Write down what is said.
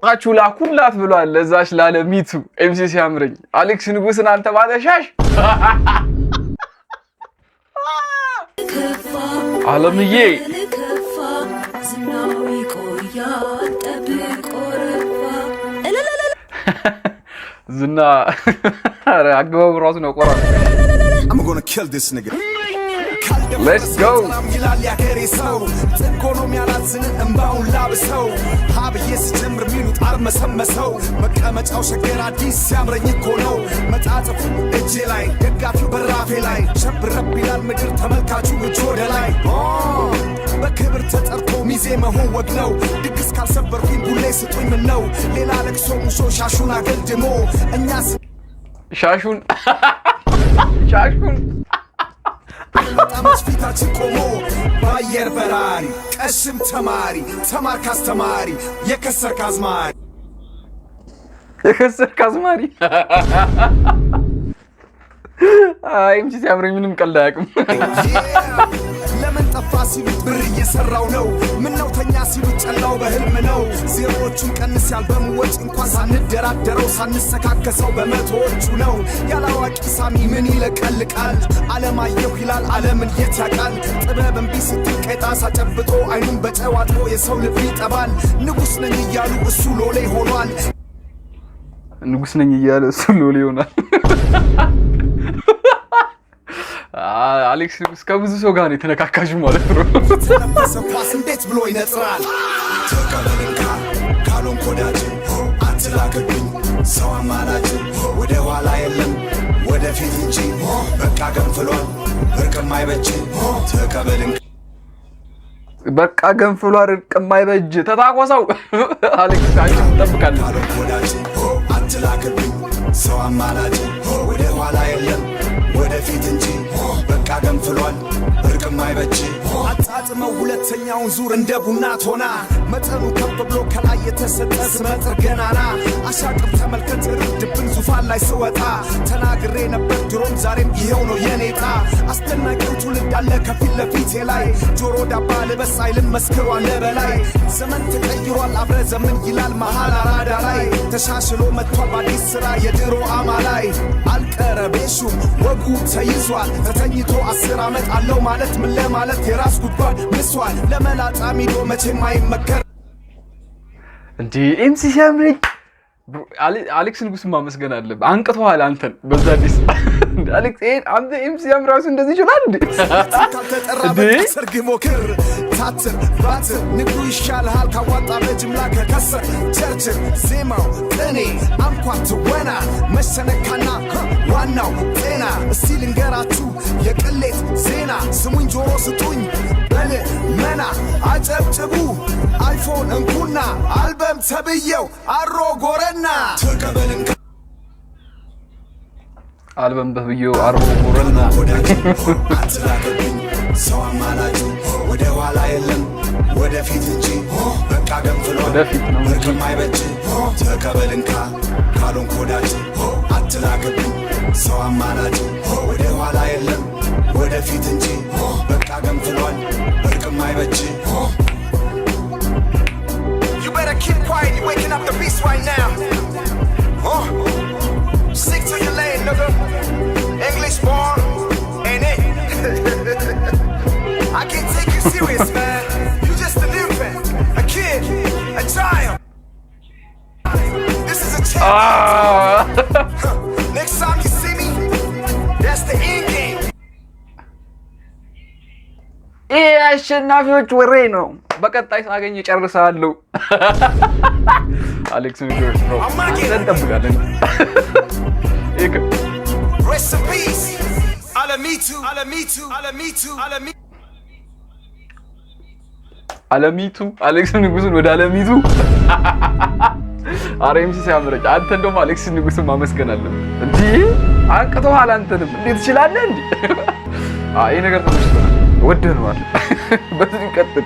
ቀርጻችሁ ላኩላት ብሏል። ለዛች ላለሚቱ ኤምሲ ሲያምረኝ አሌክስ ንጉስን አንተ ባለሻሽ አለምዬ ዝና አገባቡ ራሱ ነው ቆራ I'm gonna kill this nigga. Let's go. ኢኮኖሚ ያላዝን እንባውን ላብሰው ሀብዬ ስጀምር ሚሉት አርመሰመሰው መቀመጫው ሸገር አዲስ ሲያምረኝ እኮ ነው መጣጥፉ እጄ ላይ ደጋፊው በራፌ ላይ ሸብረብ ይላል ምድር ተመልካቹ እጅ ወደ ላይ በክብር ተጠርቶ ሚዜ መሆን ወግ ነው ድግስ ካልሰበርኩኝ ቡሌ ስጡኝ ምን ነው ሌላ ለቅሶ ሙሾ ሻሹን አገልድሞ እኛ ሻሹን በጣም ፊታችን ቆሞ ባየር በራሪ ቀሽም ተማሪ ተማር ካስተማሪ የከሰርክ አዝማሪ ኤምሲ ሲያምረኝ ምንም ቀልድ አያውቅም። ለምን ጠፋ ሲሉት ብር እየሰራው ነው ምነው ተኛ ሲሉት ጨላው በህልም ነው ዜሮዎቹን ቀንስ ያልበሙ ወጭ እንኳን ሳንደራደረው ሳንሰካከሰው በመቶዎቹ ነው ያላዋቂ ሳሚ ምን ይለቀልቃል አለማየሁ ይላል ዓለምን የት ያውቃል ጥበብ እምቢ ስትል ቀጣሳ ጨብጦ አይኑን በጨዋጥሮ የሰው ልብ ይጠባል ንጉስ ነኝ እያሉ እሱ ሎሌ ሆኗል ንጉስ ነኝ እያለ እሱ ሎሌ ሆኗል። አሌክስ ንጉስ ከብዙ ሰው ጋር ነው የተነካካሽ ማለት ነው። ተነፈሰ እንዴት ብሎ ይነጥራል ተቀበልንካ ካሎን ኮዳጅ አትላክብኝ ሰው አማላጅ ወደ ኋላ የለም ወደፊት እንጂ በቃ ገንፍሏል እርቅም አይበጅ ተቀበልንካ በቃ ገንፍሏል እርቅም አይበጅ ተታቆሰው አሌክስ አንቺ ተጠብቃለህ ካሎን ኮዳጅ አትላክብኝ ሰው አማላጅ ወደ ኋላ የለም ወደፊት እንጂ በቃ ገንፍሏል እርቅም አይበጅ አጣጥመው ሁለተኛውን ዙር እንደ ቡና ቶና መጠኑ ከፍ ብሎ ከላይ የተሰጠ ስመጥር ገናና አሻቅብ ተመልከት ርድብን ዙፋን ላይ ስወጣ ተናግሬ ነበር ድሮም ዛሬም ይሄው ነው የኔጣ አስደናቂው ትውልድ አለ ከፊት ለፊቴ ላይ ጆሮ ዳባ ልበስ አይልም መስክሯል በላይ ዘመን ተቀይሯል አብረ ዘመን ይላል መሃል አራዳ ላይ ተሻሽሎ መጥቷል በአዲስ ስራ የድሮ አማላይ አልቀረቤሹም ወጉ ተይዟል ተተኝቶ 10 ዓመት አለው ማለት ምን ለማለት የራስ ጉድጓድ ምስዋል ለመላጣ ሚዶ መቼም አይመከር እንዴ ኤምሲ ሲያምረኝ አሌክስ ንጉስን ማመስገን አለብህ አንቅቷል አንተን በዛ ዲስ አሌክስ አንተ ኤምሲ ያምራሱ እንደዚህ ይችላል እንዴ ሰርግ ሞክር ታትር ባትር ንጉ ይሻልሃል ካዋጣ በጅምላ ከከሰር ቸርችር ዜማው ቅኔ አንኳት ወና መሰነካና ዋናው ጤና እስቲ ልንገራችሁ የቅሌት ዜና ስሙኝ ጆሮ ስጡኝ በል መና አጨብጭቡ አይፎን እንኩና አልበም ተብየው አሮ ጎረና ተቀበልን አልበም ተብየው አሮ ጎረና አትላከብኝ ሰው አማላጅ ወደ ኋላ የለም ወደፊት እንጂ በቃ ገንፍሏል ወደፊት ነው እርቅም አይበጅ ተቀበልንካ ካሎን ኮዳጅ አትላከብኝ ሰው አማላጅ ወደ ኋላ የለም ወደፊት እንጂ በቃ ገንፍሏል እርቅም አይበጅ You better keep quiet, you're waking up the beast right now. Stick to your lane, nigga. English born, ain't it? I can't take you serious, man. You just an infant, a kid, a child. This is a chance. Next time you see me, that's the end game. አሸናፊዎች ወሬ ነው በቀጣይ ሳገኝ ጨርሳለሁ አሌክስ ንጉስ ነው እንጠብቃለን Rest in peace. Alamitu, Alamitu, Alamitu, Alamitu. አለሚቱ አሌክስ ንጉስን ወደ አለሚቱ አሬምሲ ሲያምረኝ አንተ እንደውም አሌክስ ንጉስን ማመስገን አለብህ እንዴ አንቅቶሃል አንተንም እንዴት ትችላለህ እንዴ ይሄ ነገር ተመችቶናል ወደነዋል በዚህ ቀጥል